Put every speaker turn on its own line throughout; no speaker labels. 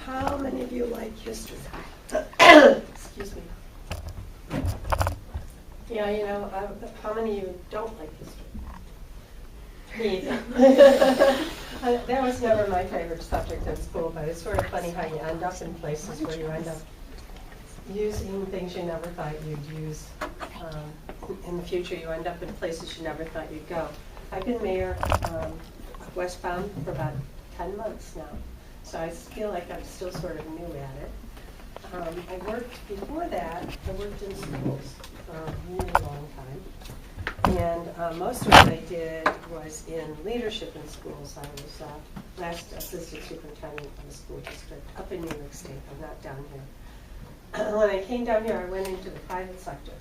how many of you like history? Excuse me. Yeah, you know, how many of you don't like history? Me either. That was never my favorite subject in school, but it's sort of funny how you end up in places where you end up using things you never thought you'd use. In the future, you end up in places you never thought you'd go. I've been mayor of West Palm for about 10 months now, so I feel like I'm still sort of new at it. I worked, before that, I worked in schools for a really long time. And most of what I did was in leadership in schools. I was last assistant superintendent of a school district up in New York State. I'm not down here. When I came down here, I went into the private sector.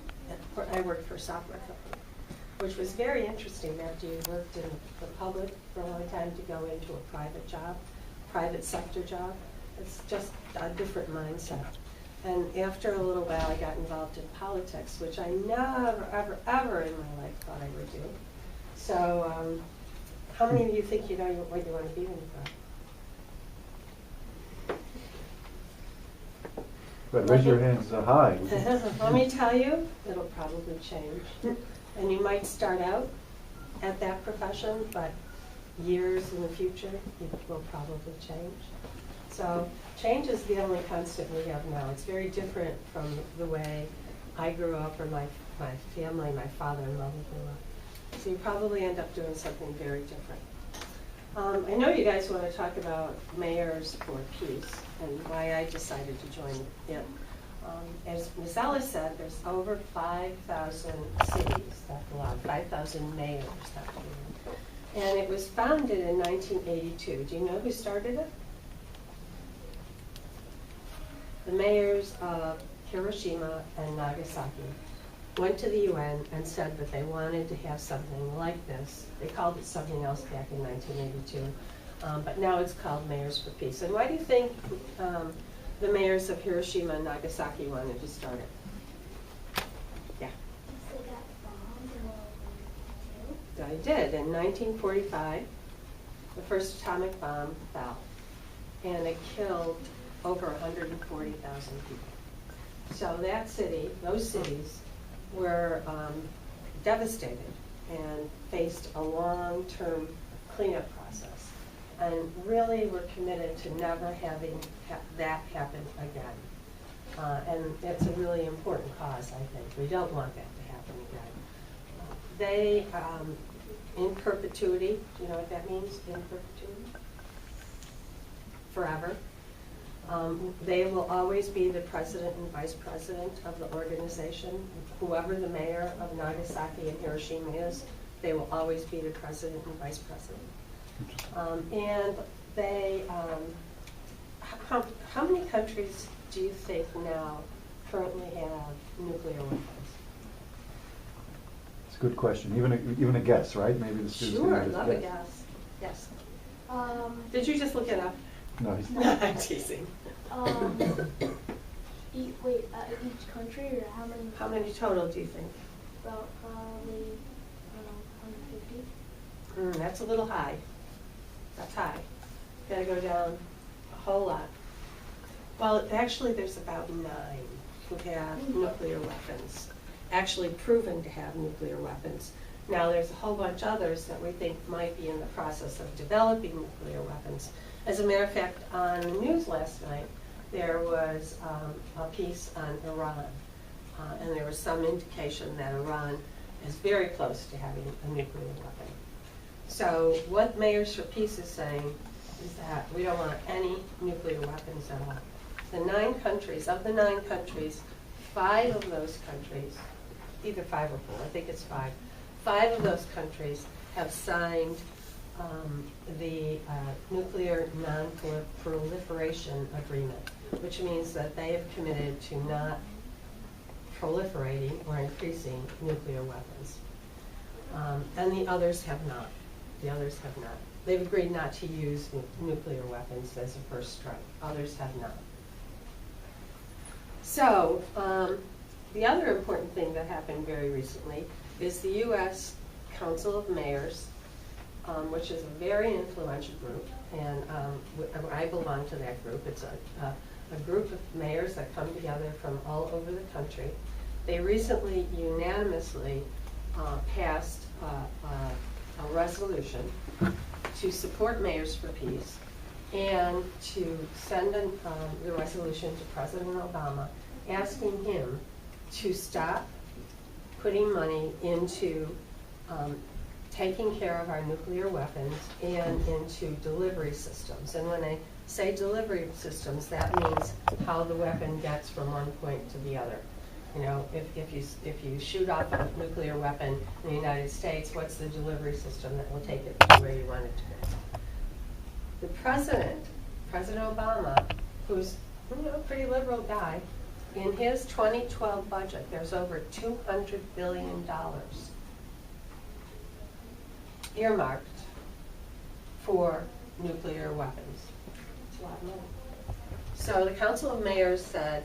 I worked for a software company, which was very interesting after you worked in the public for a long time to go into a private job, private sector job. It's just a different mindset. And after a little while, I got involved in politics, which I never, ever, ever in my life thought I would do. So how many of you think you know what you want to be when you grow up?
But raise your hands high.
Let me tell you, it'll probably change. And you might start out at that profession, but years in the future, it will probably change. So change is the only constant we have now. It's very different from the way I grew up or my family, my father and mother grew up. So you probably end up doing something very different. I know you guys want to talk about mayors for peace and why I decided to join it. As Ms. Ellis said, there's over 5,000 cities that belong, 5,000 mayors that belong. And it was founded in 1982. Do you know who started it? The mayors of Hiroshima and Nagasaki went to the UN and said that they wanted to have something like this. They called it something else back in 1982, but now it's called Mayors for Peace. And why do you think the mayors of Hiroshima and Nagasaki wanted to start it? Yeah.
They got bombed in World War II.
They did. In 1945, the first atomic bomb fell, and it killed over 140,000 people. So that city, those cities, were devastated and faced a long-term cleanup process, and really were committed to never having that happen again. And it's a really important cause, I think. We don't want that to happen again. They, in perpetuity, do you know what that means, in perpetuity? Forever. They will always be the president and vice president of the organization. Whoever the mayor of Nagasaki and Hiroshima is, they will always be the president and vice president. And they, how many countries do you think now currently have nuclear weapons?
It's a good question. Even a guess, right? Maybe the students
Sure,
can just
love a guess. Yes. Did you just look it up?
No, he's
No, I'm teasing.
Each country, or how many?
How many total do you think?
About probably, I don't know, 150.
That's a little high. That's high. Gotta go down a whole lot. Well, actually, there's about 9 who have nuclear weapons, actually proven to have nuclear weapons. Now, there's a whole bunch others that we think might be in the process of developing nuclear weapons. As a matter of fact, on the news last night, there was a piece on Iran, and there was some indication that Iran is very close to having a nuclear weapon. So what Mayors for Peace is saying is that we don't want any nuclear weapons at all. The 9 countries, of the 9 countries, 5 of those countries, either 5 or 4, I think it's 5, 5 of those countries have signed the Nuclear Non-Proliferation Agreement, which means that they have committed to not proliferating or increasing nuclear weapons. And the others have not. The others have not. They've agreed not to use nuclear weapons as a first strike. Others have not. So the other important thing that happened very recently is the U.S. Council of Mayors, which is a very influential group. and I belong to that group. It's a group of mayors that come together from all over the country. They recently unanimously passed a resolution to support Mayors for Peace and to send the resolution to President Obama asking him to stop putting money into taking care of our nuclear weapons and into delivery systems. And when I say delivery systems, that means how the weapon gets from one point to the other. You know, if you shoot off a nuclear weapon in the United States, what's the delivery system that will take it to where you want it to go? The President Obama, who's a pretty liberal guy, in his 2012 budget, there's over $200 billion earmarked for nuclear weapons. It's a lot of money. So the Council of Mayors said,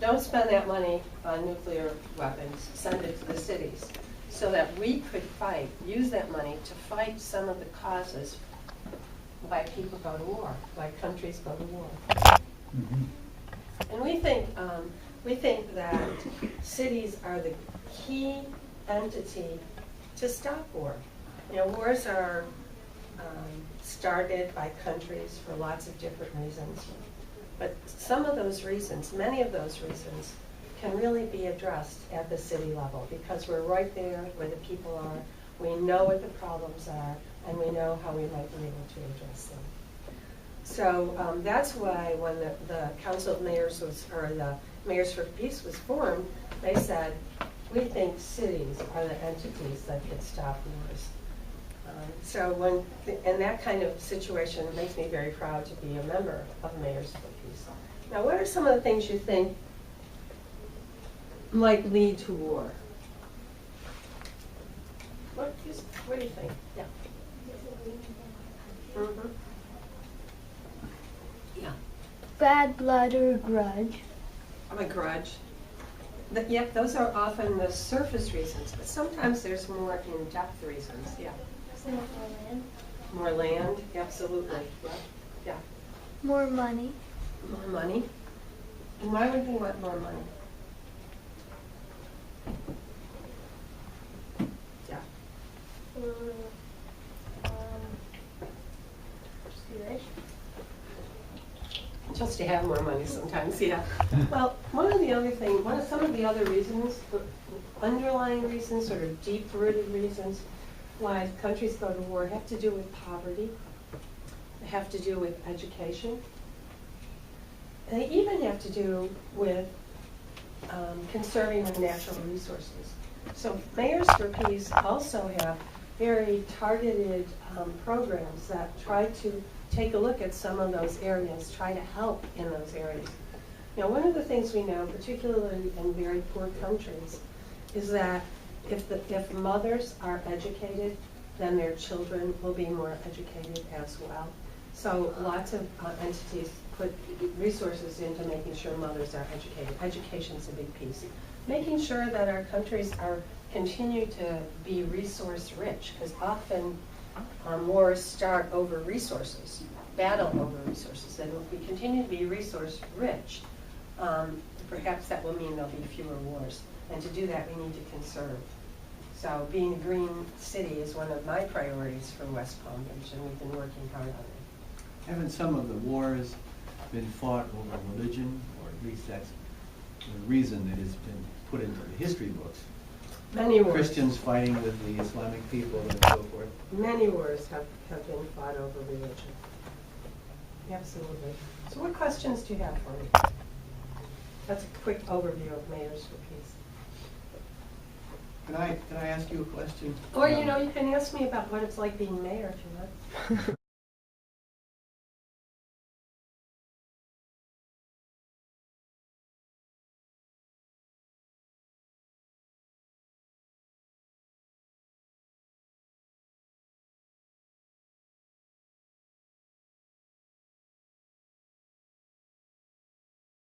don't spend that money on nuclear weapons, send it to the cities, so that we could use that money to fight some of the causes why people go to war, why countries go to war.
Mhm.
And we think that cities are the key entity to stop war. You know, wars are started by countries for lots of different reasons. But some of those reasons, many of those reasons, can really be addressed at the city level because we're right there where the people are. We know what the problems are, and we know how we might be able to address them. So that's why when the Council of Mayors or the Mayors for Peace was formed, they said, we think cities are the entities that can stop wars. So in that kind of situation, it makes me very proud to be a member of Mayors for Peace. Now, what are some of the things you think might lead to war? What do you think? Yeah. Mm-hmm. Yeah.
Bad blood or grudge.
A grudge. Yep, those are often the surface reasons, but sometimes there's more in-depth reasons. Yeah.
More land.
More land, absolutely. Yeah. Yeah.
More money.
More money. And why would we want more money? Yeah.
Good.
Just to have more money sometimes, yeah. Well, some of the other reasons, underlying reasons, sort of deep-rooted reasons why countries go to war have to do with poverty. They have to do with education. And they even have to do with conserving the natural resources. So Mayors for Peace also have very targeted programs that try to take a look at some of those areas, try to help in those areas. Now, one of the things we know, particularly in very poor countries, is that if mothers are educated, then their children will be more educated as well. So lots of entities put resources into making sure mothers are educated. Education's a big piece. Making sure that our countries continue to be resource rich, because often wars start over resources, battle over resources. And if we continue to be resource rich, perhaps that will mean there'll be fewer wars. And to do that, we need to conserve. So being a green city is one of my priorities for West Palm Beach, and we've been working hard on it.
Haven't some of the wars been fought over religion, or at least that's the reason that it's been put into the history books?
Many wars.
Christians fighting with the Islamic people and so forth.
Many wars have been fought over religion. Absolutely. So what questions do you have for me? That's a quick overview of Mayors for Peace.
Can I ask you a question?
Or, you can ask me about what it's like being mayor if you want.